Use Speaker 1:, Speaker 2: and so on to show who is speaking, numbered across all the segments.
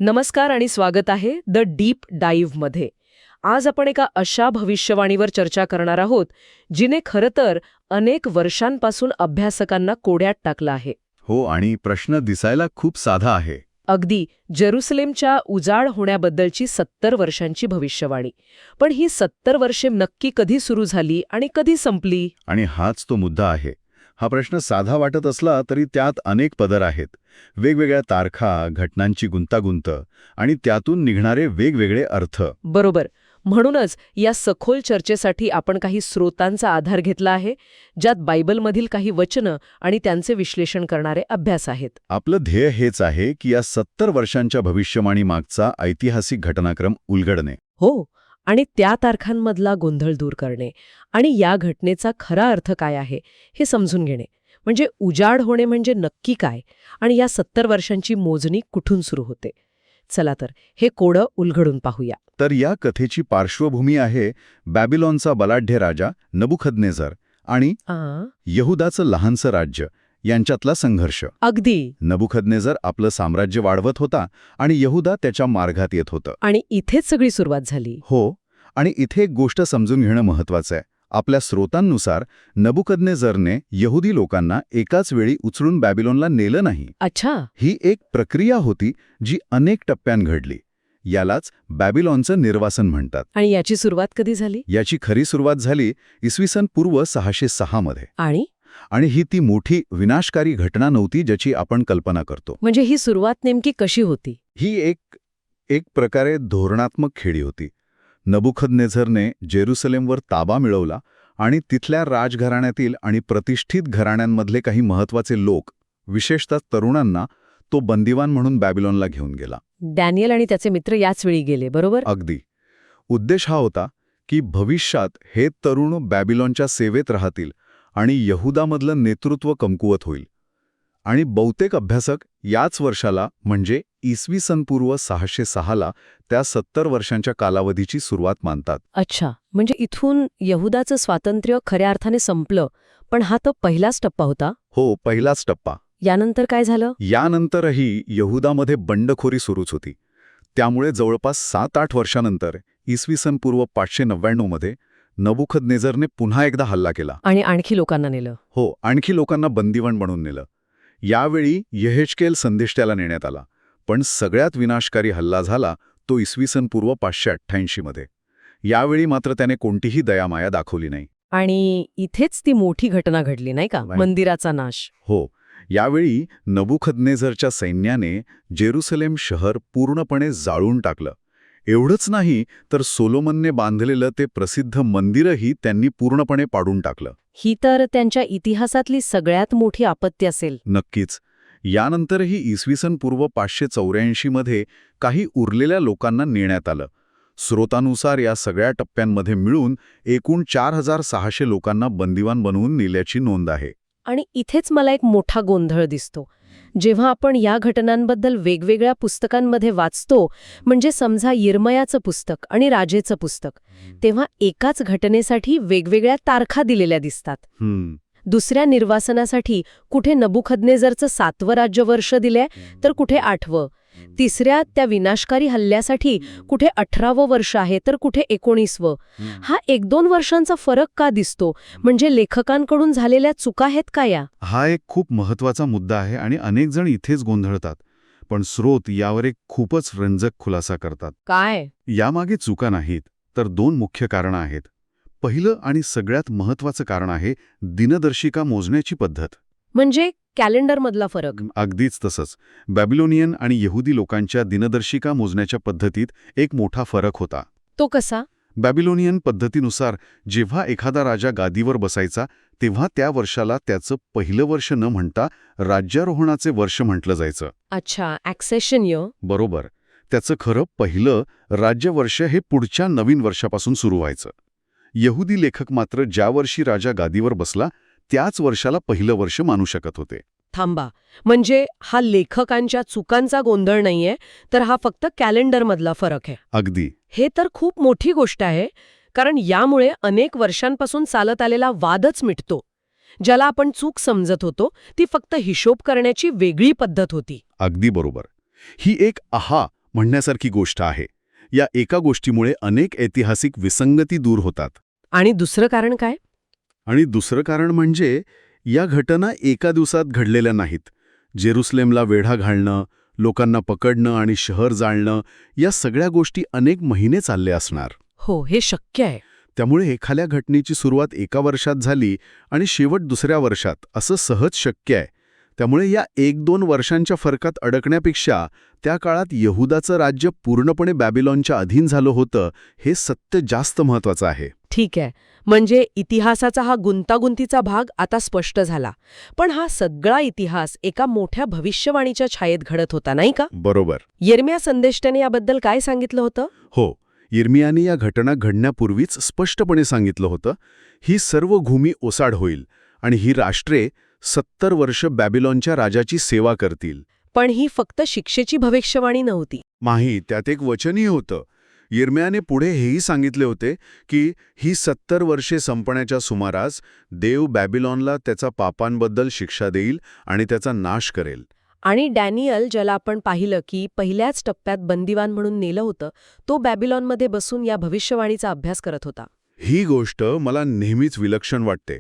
Speaker 1: नमस्कार आणि स्वागत आहे द डीप डाईव्हमध्ये. आज आपण एका अशा भविष्यवाणीवर चर्चा करणार आहोत जिने खरं तर अनेक वर्षांपासून अभ्यासकांना कोड्यात टाकलं आहे.
Speaker 2: हो, आणि प्रश्न दिसायला खूप साधा आहे.
Speaker 1: अगदी जेरुसलेमच्या उजाड होण्याबद्दलची 70 वर्षांची भविष्यवाणी. पण ही 70 वर्षे नक्की कधी सुरू झाली आणि कधी संपली?
Speaker 2: आणि हाच तो मुद्दा आहे. हा प्रश्न साधा वाटत असला तरी त्यात अनेक पदर आहेत. वेगवेगळ्या तारखा, घटनांची गुंतागुंत आणि त्यातून निघणारे वेगवेगळे अर्थ.
Speaker 1: बरोबर. म्हणूनच या सखोल चर्चेसाठी आपण काही स्रोतांचा आधार घेतला आहे, ज्यात बायबलमधील काही वचनं आणि त्यांचे विश्लेषण करणारे अभ्यास आहेत.
Speaker 2: आपलं ध्येय हेच आहे की या 70 वर्षांच्या भविष्यवाणी मागचा ऐतिहासिक घटनाक्रम उलगडणे.
Speaker 1: हो, आणि त्या तारखांमधला गोंधळ दूर करणे आणि या घटनेचा खरा अर्थ काय आहे हे समजून घेणे. म्हणजे उजाड होणे म्हणजे नक्की काय आणि या 70 वर्षांची मोजणी कुठून सुरू होते. चला तर हे कोडं उलगडून पाहूया.
Speaker 2: तर या कथेची पार्श्वभूमी आहे बॅबिलॉनचा बलाढ्य राजा नबुखदनेझर आणि यहुदाचं लहानसं राज्य यांच्यातला संघर्ष.
Speaker 1: अगदी.
Speaker 2: नबुखदनेझर आपलं साम्राज्य वाढवत होता आणि यहुदा त्याच्या मार्गात येत होतं.
Speaker 1: आणि इथेच सगळी सुरुवात झाली.
Speaker 2: हो, आणि इथे एक गोष्ट समजून घेणं महत्वाचं आहे. आपल्या स्रोतांनुसार नबुखदनेझरने यहुदी लोकांना एकाच वेळी उचलून बॅबिलॉनला नेलं नाही.
Speaker 1: अच्छा.
Speaker 2: ही एक प्रक्रिया होती जी अनेक टप्प्यात घडली. यालाच बॅबिलॉनचं निर्वासन म्हणतात.
Speaker 1: आणि याची सुरुवात कधी झाली?
Speaker 2: याची खरी सुरुवात झाली इसवी पूर्व 606 मध्ये. आणि ही ती मोठी विनाशकारी घटना नव्हती ज्याची आपण कल्पना करतो.
Speaker 1: म्हणजे ही सुरुवात नेमकी कशी होती?
Speaker 2: ही एक प्रकारे धोरणात्मक खेळी होती. नबुखदनेझरने जेरुसलेमवर ताबा मिळवला आणि तिथल्या राजघराण्यातील आणि प्रतिष्ठित घराण्यांमधले काही महत्वाचे लोक, विशेषतः तरुणांना, तो बंदिवान म्हणून बॅबिलॉनला घेऊन गेला.
Speaker 1: डॅनियल आणि त्याचे मित्र याच वेळी गेले, बरोबर?
Speaker 2: अगदी. उद्देश हा होता की भविष्यात हे तरुण बॅबिलॉनच्या सेवेत राहतील आणि यहुदामधलं नेतृत्व कमकुवत होईल. आणि बहुतेक अभ्यासक याच वर्षाला म्हणजे पूर्व 606ला त्या 70 वर्षांच्या कालावधीची सुरुवात मानतात.
Speaker 1: अच्छा, म्हणजे इथून यहुदाचं स्वातंत्र्य खऱ्या अर्थाने संपलं. पण हा तर पहिलाच टप्पा होता.
Speaker 2: हो, पहिलाच टप्पा.
Speaker 1: यानंतर काय झालं?
Speaker 2: यानंतरही यहुदामध्ये बंडखोरी सुरूच होती. त्यामुळे जवळपास 7-8 वर्षानंतर पूर्व 599 मध्ये नबुखदनेझरने पुन्हा एकदा हल्ला केला.
Speaker 1: आणि आणखी लोकांना नेलं.
Speaker 2: हो, आणखी लोकांना बंदिवान बनवून नेलं. यावेळी यहेजकेल संदेष्ट्याला नेण्यात आला. पण सगळ्यात विनाशकारी हल्ला झाला तो पूर्व 588 मध्ये. यावेळी मात्र त्याने कोणतीही दयामाया दाखवली नाही.
Speaker 1: आणि इथेच ती मोठी घटना घडली, नाही का? मंदिराचा नाश.
Speaker 2: हो, यावेळी नबुखदनेझरच्या सैन्याने जेरुसलेम शहर पूर्णपणे जाळून टाकलं. एवढंच नाही तर सोलोमनने बांधलेलं ते प्रसिद्ध मंदिरही त्यांनी पूर्णपणे पाडून टाकलं.
Speaker 1: ही तर त्यांच्या इतिहासातली सगळ्यात मोठी आपत्ती असेल.
Speaker 2: नक्कीच. यानंतरही पूर्व 584 मध्ये काही उरलेल्या लोकांना नेण्यात आलं. स्रोतानुसार या सगळ्या टप्प्यांमध्ये मिळून एकूण 4600 लोकांना बंदिवान बनवून नेल्याची नोंद आहे.
Speaker 1: आणि इथेच मला एक मोठा गोंधळ दिसतो. जेव्हा आपण या घटनांबद्दल वेगवेगळ्या पुस्तकांमध्ये वाचतो, म्हणजे समजा यिर्मयाचं पुस्तक आणि राजेचं पुस्तक, तेव्हा एकाच घटनेसाठी वेगवेगळ्या तारखा दिलेल्या दिसतात. दुसऱ्या निर्वासनासाठी कुठे नबुखदनेझरचं 7वं राज्यवर्ष दिलंय तर कुठे 8वं. तिसऱ्या त्या विनाशकारी हल्ल्यासाठी कुठे 18वं वर्ष आहे तर कुठे 19वं. हा 1-2 वर्षांचा फरक का दिसतो? म्हणजे लेखकांकडून झालेल्या चुका आहेत का या?
Speaker 2: हा एक खूप महत्वाचा मुद्दा आहे आणि अनेक जण इथेच गोंधळतात. पण स्रोत यावर एक खूपच रंजक खुलासा करतात.
Speaker 1: काय?
Speaker 2: यामागे चुका नाहीत, तर 2 मुख्य कारणं आहेत. पहिलं आणि सगळ्यात महत्वाचं कारण आहे दिनदर्शिका मोजण्याची पद्धत.
Speaker 1: म्हणजे कॅलेंडरमधला फरक.
Speaker 2: अगदीच तसंच. बॅबिलोनियन आणि यहुदी लोकांच्या दिनदर्शिका मोजण्याच्या पद्धतीत एक मोठा फरक होता.
Speaker 1: तो कसा?
Speaker 2: बॅबिलोनियन पद्धतीनुसार जेव्हा एखादा राजा गादीवर बसायचा तेव्हा त्या वर्षाला त्याचं पहिलं वर्ष न म्हणता राज्यारोहणाचे वर्ष म्हटलं जायचं.
Speaker 1: अच्छा, ॲक्सेशन इयर.
Speaker 2: बरोबर. त्याचं खरं पहिलं राज्यवर्ष हे पुढच्या नवीन वर्षापासून सुरू व्हायचं. यहुदी लेखक मात्र ज्या वर्षी राजा गादीवर बसला त्याच वर्षाला पहिलं वर्ष मानू शकत होते.
Speaker 1: थांबा, म्हणजे हा लेखकांच्या चुकांचा गोंधळ नाहीये, तर हा फक्त कॅलेंडरमधला फरक आहे.
Speaker 2: अगदी.
Speaker 1: हे तर खूप मोठी गोष्ट आहे, कारण यामुळे अनेक वर्षांपासून चालत आलेला वादच मिटतो. ज्याला आपण चूक समजत होतो ती फक्त हिशोब करण्याची वेगळी पद्धत होती.
Speaker 2: अगदी बरोबर. ही एक म्हणण्यासारखी गोष्ट आहे. या एका गोष्टीमुळे अनेक ऐतिहासिक विसंगती दूर होतात.
Speaker 1: आणि दुसरं कारण काय?
Speaker 2: आणि दुसरं कारण म्हणजे या घटना एका दिवसात घडलेल्या नाहीत. जेरुसलेमला वेढा घालणं, लोकांना पकडणं आणि शहर जाळणं या सगळ्या गोष्टी अनेक महिने चालले असणार.
Speaker 1: हो, हे शक्य आहे.
Speaker 2: त्यामुळे एखाद्या घटनेची सुरुवात एका वर्षात झाली आणि शेवट दुसऱ्या वर्षात असं सहज शक्य आहे. त्यामुळे या 1-2 वर्षांच्या फरकात अडकण्यापेक्षा त्या काळात यहुदाचं राज्य पूर्णपणे बॅबिलॉनच्या अधीन झालं होतं हे सत्य जास्त महत्वाचं आहे.
Speaker 1: ठीक आहे. म्हणजे इतिहासाचा हा गुंतागुंतीचा भाग आता स्पष्ट झाला. पण हा सगळा इतिहास एका मोठ्या भविष्यवाणीच्या छायेत घडत होता, नाही का?
Speaker 2: बरोबर.
Speaker 1: यिर्मया संदेष्टाने याबद्दल काय सांगितलं होतं?
Speaker 2: हो, यिर्मयाने या घटना घडण्यापूर्वीच स्पष्टपणे सांगितलं होतं, ही सर्व भूमी ओसाड होईल आणि ही राष्ट्रे 70 वर्ष बॅबिलॉनच्या राजाची सेवा करतील.
Speaker 1: पण ही फक्त शिक्षेची भविष्यवाणी नव्हती.
Speaker 2: माही त्यात एक वचनही होतं. यिर्मयाने पुढे हेही सांगितले होते की ही 70 वर्षे संपण्याच्या सुमारास देव बॅबिलॉनला त्याचा पापांबद्दल शिक्षा देईल आणि त्याचा नाश करेल.
Speaker 1: आणि डॅनियल, ज्याला आपण पाहिलं की पहिल्याच टप्प्यात बंदिवान म्हणून नेलं होतं, तो बॅबिलॉनमध्ये बसून या भविष्यवाणीचा अभ्यास करत होता.
Speaker 2: ही गोष्ट मला नेहमीच विलक्षण वाटते.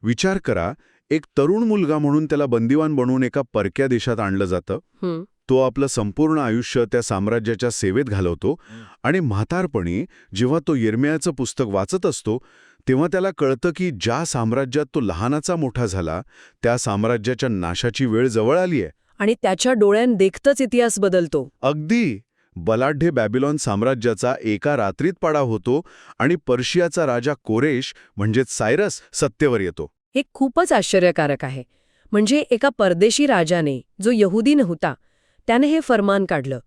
Speaker 2: विचार करा, एक तरुण मुलगा म्हणून त्याला बंदिवान बनवून एका परक्या देशात आणलं जातं. तो आपलं संपूर्ण आयुष्य त्या साम्राज्याच्या सेवेत घालवतो आणि म्हातारपणी जेव्हा तो यिर्मयाचं पुस्तक वाचत असतो तेव्हा त्याला कळतं की ज्या साम्राज्यात तो लहानाचा मोठा झाला त्या साम्राज्याच्या नाशाची वेळ जवळ आली आहे.
Speaker 1: आणि त्याच्या डोळ्यांदेखतच इतिहास बदलतो.
Speaker 2: अगदी. बलाढ्य बॅबिलॉन साम्राज्याचा एका रात्रीत पाडाव होतो आणि पर्शियाचा राजा कोरेश म्हणजेच सायरस सत्तेवर येतो.
Speaker 1: हे खूपच आश्चर्यकारक आहे. म्हणजे एका परदेशी राजाने, जो यहुदी नव्हता, त्याने हे फरमान काढलं.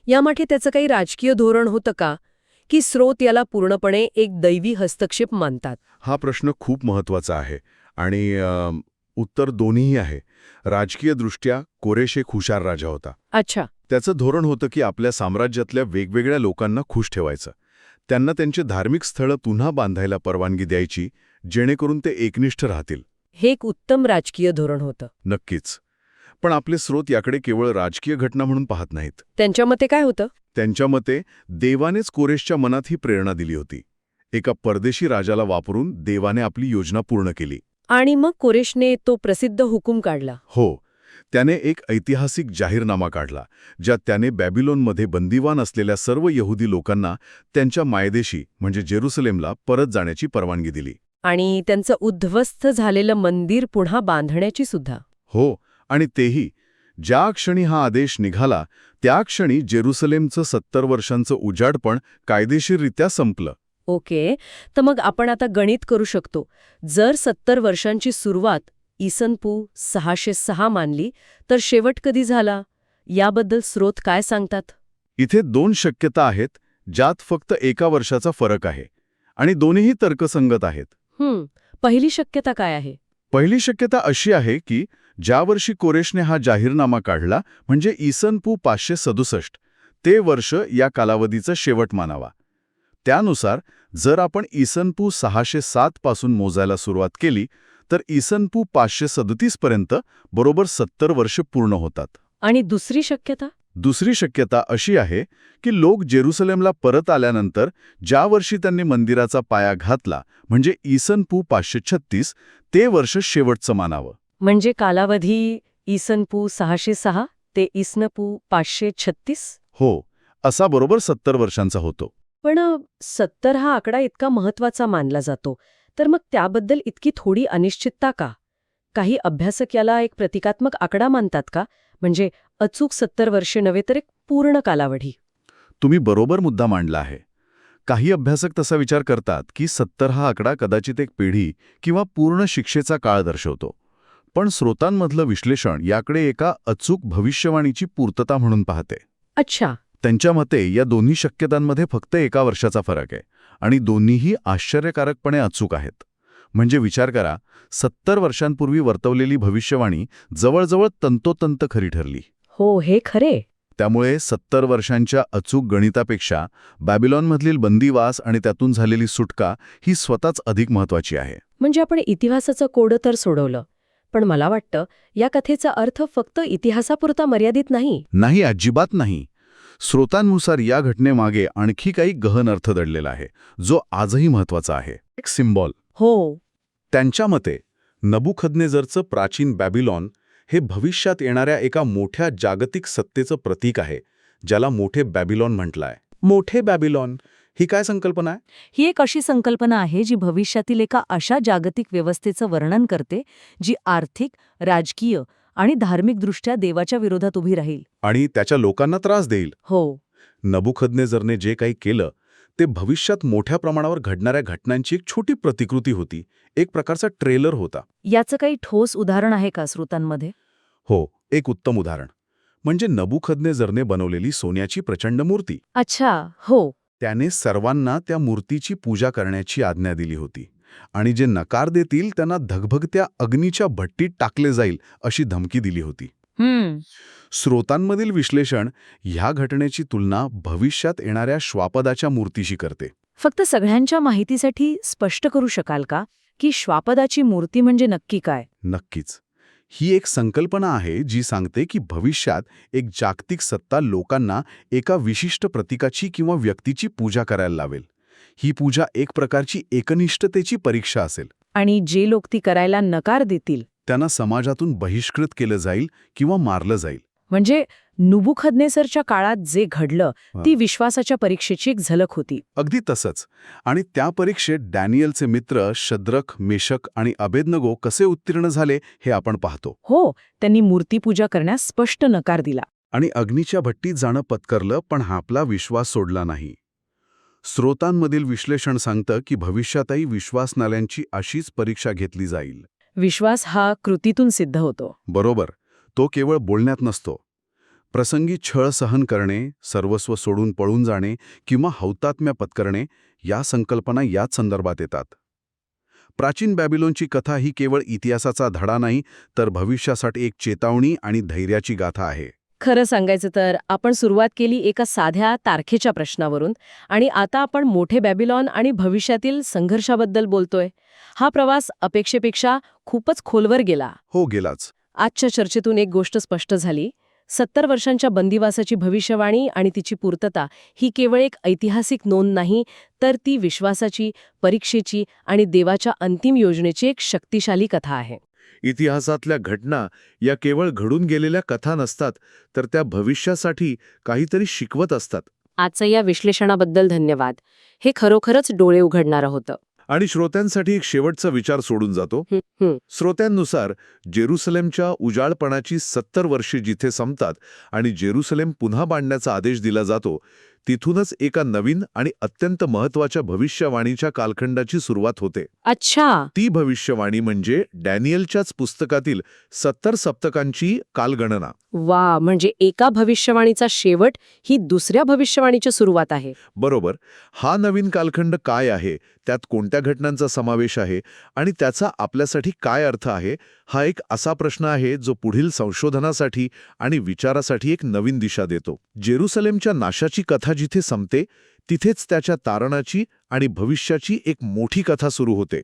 Speaker 1: यामागे त्याचं काही राजकीय धोरण होतं का? की स्रोत याला पूर्णपणे एक दैवी हस्तक्षेप मानतात?
Speaker 2: हा प्रश्न खूप महत्वाचा आहे आणि उत्तर दोन्हीही आहे. राजकीयदृष्ट्या कोरेश एक हुशार राजा होता.
Speaker 1: अच्छा.
Speaker 2: त्याचं धोरण होतं की आपल्या साम्राज्यातल्या वेगवेगळ्या लोकांना खुश ठेवायचं. त्यांना त्यांची धार्मिक स्थळं पुन्हा बांधायला परवानगी द्यायची, जेणेकरून ते एकनिष्ठ राहतील.
Speaker 1: हे एक उत्तम राजकीय धोरण होतं.
Speaker 2: नक्कीच. पण आपले स्रोत याकडे केवळ राजकीय घटना म्हणून पाहत नाहीत.
Speaker 1: त्यांच्या मते काय होतं?
Speaker 2: त्यांच्या मते देवानेच कोरेशच्या मनात ही प्रेरणा दिली होती. एका परदेशी राजाला वापरून देवाने आपली योजना पूर्ण केली.
Speaker 1: आणि मग कोरेशने तो प्रसिद्ध हुकूम काढला.
Speaker 2: हो, त्याने एक ऐतिहासिक जाहीरनामा काढला, ज्यात त्याने बॅबिलॉनमध्ये बंदिवान असलेल्या सर्व यहुदी लोकांना त्यांच्या मायदेशी म्हणजे जेरुसलेमला परत जाण्याची परवानगी दिली.
Speaker 1: आणि त्यांचं उद्ध्वस्त झालेलं मंदिर पुन्हा बांधण्याची सुद्धा.
Speaker 2: हो, आणि तेही ज्या क्षणी हा आदेश निघाला त्या क्षणी जेरुसलेमचं 70 वर्षांचं उजाडपण कायदेशीररित्या संपलं.
Speaker 1: ओके, तर मग आपण आता गणित करू शकतो. जर 70 वर्षांची सुरुवात इसनपू 606 मानली, तर शेवट कधी झाला? याबद्दल स्रोत काय सांगतात?
Speaker 2: इथे 2 शक्यता आहेत, ज्यात फक्त एका वर्षाचा फरक आहे आणि दोन्हीही तर्कसंगत आहेत.
Speaker 1: पहिली शक्यता काय आहे?
Speaker 2: पहिली शक्यता अशी आहे की ज्या वर्षी कोरेशने हा जाहीरनामा काढला म्हणजे इसनपू 567, ते वर्ष या कालावधीचा शेवट मानावा. त्यानुसार जर आपण इसनपू 607 पासून मोजायला सुरुवात केली तर इसनपू 537 पर्यंत बरोबर 70 वर्ष पूर्ण होतात.
Speaker 1: आणि दुसरी शक्यता?
Speaker 2: दुसरी शक्यता अशी आहे की लोक जेरुसलेमला परत आल्यानंतर ज्या वर्षी त्यांनी मंदिराचा पाया घातला म्हणजे इसनपू 536, ते वर्ष शेवटचं मानावं.
Speaker 1: म्हणजे कालावधी इसनपू 606 ते इसनपू 536?
Speaker 2: हो, असा बरोबर 70 वर्षांचा होतो.
Speaker 1: पण 70 हा आकडा इतका महत्वाचा मानला जातो, तर मग त्याबद्दल इतकी थोडी अनिश्चितता का? काही अभ्यासक याला एक प्रतिकात्मक आकडा मानतात का? म्हणजे अचूक 70 वर्षे नव्हे तर एक पूर्ण कालावधी.
Speaker 2: तुम्ही बरोबर मुद्दा मांडला आहे. काही अभ्यासक तसा विचार करतात की 70 हा आकडा कदाचित एक पिढी किंवा पूर्ण शिक्षेचा काळ दर्शवतो. पण स्रोतांमधलं विश्लेषण याकडे एका अचूक भविष्यवाणीची पूर्तता म्हणून पाहते.
Speaker 1: अच्छा.
Speaker 2: त्यांच्या मते या दोन्ही शक्यतांमध्ये फक्त एका वर्षाचा फरक आहे आणि दोन्हीही आश्चर्यकारकपणे अचूक आहेत. म्हणजे विचार करा, 70 वर्षांपूर्वी वर्तवलेली भविष्यवाणी जवळजवळ तंतोतंत खरी ठरली.
Speaker 1: हो, हे खरे.
Speaker 2: त्यामुळे 70 वर्षांच्या अचूक गणितापेक्षा बॅबिलॉनमधील बंदिवास आणि त्यातून झालेली सुटका ही स्वतःच अधिक महत्वाची आहे.
Speaker 1: म्हणजे आपण इतिहासाचं कोडं तर सोडवलं, पण मला वाटतं या कथेचा अर्थ फक्त इतिहासापुरता मर्यादित नाही.
Speaker 2: नाही, अजिबात नाही. स्रोतांनुसार या घटनेमागे आणखी काही गहन अर्थ दडलेला आहे, जो आजही महत्वाचा आहे. एक सिम्बॉल.
Speaker 1: हो.
Speaker 2: त्यांच्या मते नबुखदनेझरचं प्राचीन बॅबिलॉन हे भविष्यात येणाऱ्या एका मोठ्या जागतिक सत्तेचं प्रतीक आहे, ज्याला मोठे बॅबिलॉन म्हटलंय. मोठे बॅबिलॉन ही काय संकल्पना आहे?
Speaker 3: ही एक अशी संकल्पना आहे जी भविष्यातील एका अशा जागतिक व्यवस्थेचं वर्णन करते जी आर्थिक, राजकीय आणि धार्मिकदृष्ट्या देवाच्या विरोधात उभी राहील.
Speaker 2: आणि त्याच्या लोकांना त्रास देईल.
Speaker 3: हो.
Speaker 2: नबुखदनेझरने जे काही केलं ते भविष्यात मोठ्या प्रमाणावर घडणाऱ्या घटनांची एक छोटी प्रतिकृती होती, एक प्रकारचा ट्रेलर होता.
Speaker 3: याचं काही ठोस उदाहरण आहे का स्रोतांमध्ये?
Speaker 2: हो, एक उत्तम उदाहरण म्हणजे नबुखदनेझरने बनवलेली सोन्याची प्रचंड मूर्ती.
Speaker 1: अच्छा. हो.
Speaker 2: त्याने सर्वांना त्या मूर्तीची पूजा करण्याची आज्ञा दिली होती आणि जे नकार देतील त्यांना धगधगत्या अग्नीच्या भट्टीत टाकले जाईल अशी धमकी दिली होती. स्रोतांमधील विश्लेषण ह्या घटनेची तुलना भविष्यात येणाऱ्या श्वापदाच्या मूर्तीशी करते.
Speaker 3: फक्त सगळ्यांच्या माहितीसाठी स्पष्ट करू शकाल का की श्वापदाची मूर्ती म्हणजे नक्की काय?
Speaker 2: नक्कीच. ही एक संकल्पना आहे जी सांगते की भविष्यात एक जागतिक सत्ता लोकांना एका विशिष्ट प्रतीकाची किंवा व्यक्तीची पूजा करायला लावेल. ही पूजा एक प्रकारची एकनिष्ठतेची परीक्षा असेल.
Speaker 3: आणि जे लोक ती करायला नकार देतील
Speaker 2: त्यांना समाजातून बहिष्कृत केलं जाईल किंवा मारलं जाईल.
Speaker 3: म्हणजे नबुखदनेझरच्या काळात जे घडलं ती विश्वासाच्या परीक्षेची एक झलक होती.
Speaker 2: अगदी तसंच. आणि त्या परीक्षेत डॅनियलचे मित्र शद्रक, मेशक आणि अबेदनगो कसे उत्तीर्ण झाले हे आपण पाहतो.
Speaker 3: हो, त्यांनी मूर्तीपूजा करण्यास स्पष्ट नकार दिला.
Speaker 2: आणि अग्नीच्या भट्टीत जाणं पत्करलं, पण आपला विश्वास सोडला नाही. स्रोतांमधील विश्लेषण सांगतं की भविष्यातही विश्वासनाल्यांची अशीच परीक्षा घेतली जाईल.
Speaker 3: विश्वास हा कृतीतून सिद्ध होतो.
Speaker 2: बरोबर. तो केवळ बोलण्यात नसतो. प्रसंगी छळ सहन करणे, सर्वस्व सोडून पळून जाणे किंवा हौतात्म्य पत्करणे या संकल्पना याच संदर्भात येतात. प्राचीन बॅबिलोनची कथा ही केवळ इतिहासाचा धडा नाही, तर भविष्यासाठी एक चेतावणी आणि धैर्याची गाथा आहे.
Speaker 1: खरं सांगायचं तर आपण सुरुवात केली एका साध्या तारखेच्या प्रश्नावरून आणि आता आपण मोठे बॅबिलॉन आणि भविष्यातील संघर्षाबद्दल बोलतोय. हा प्रवास अपेक्षेपेक्षा खूपच खोलवर गेला.
Speaker 2: हो, गेलाच.
Speaker 1: आजच्या चर्चेतून एक गोष्ट स्पष्ट झाली. 70 वर्षांच्या बंदिवासाची भविष्यवाणी आणि तिची पूर्तता ही केवळ एक ऐतिहासिक नोंद नाही, तर ती विश्वासाची, परीक्षेची आणि देवाच्या अंतिम योजनेची एक शक्तिशाली कथा आहे.
Speaker 4: इतिहासातल्या घटना या केवळ घडून गेलेल्या कथा नसतात, तर त्या भविष्यासाठी काहीतरी शिकवत असतात.
Speaker 1: आजच्या या विश्लेषणाबद्दल धन्यवाद. हे खरोखरच डोळे उघडणारं होतं.
Speaker 4: आणि श्रोत्यांसाठी एक शेवटचा विचार सोडून जातो. श्रोत्यांनुसार जेरुसलेमच्या उजाळपणाची 70 वर्षे जिथे संपतात आणि जेरुसलेम पुन्हा बांधण्याचा आदेश दिला जातो, तिथूनच एका नवीन आणि अत्यंत महत्त्वाच्या भविष्यवाणीच्या कालखंडाची सुरुवात होते.
Speaker 1: अच्छा.
Speaker 4: ती भविष्यवाणी म्हणजे डॅनियलच्याच पुस्तकातील 70 सप्तकांची कालगणना.
Speaker 1: वा, म्हणजे एका भविष्यवाणीचा शेवट ही दुसऱ्या भविष्यवाणीची सुरुवात आहे.
Speaker 4: बरोबर. हा नवीन कालखंड काय आहे, त्यात कोणत्या घटनांचा समावेश आहे आणि त्याचा आपल्यासाठी काय अर्थ आहे, हा एक असा प्रश्न आहे जो पुढील संशोधनासाठी आणि विचारासाठी एक नवीन दिशा देतो. जेरुसलेमच्या नाशाची कथा जिथे संपते, तिथेच त्याच्या तारणाची आणि भविष्याची एक मोठी कथा सुरू होते.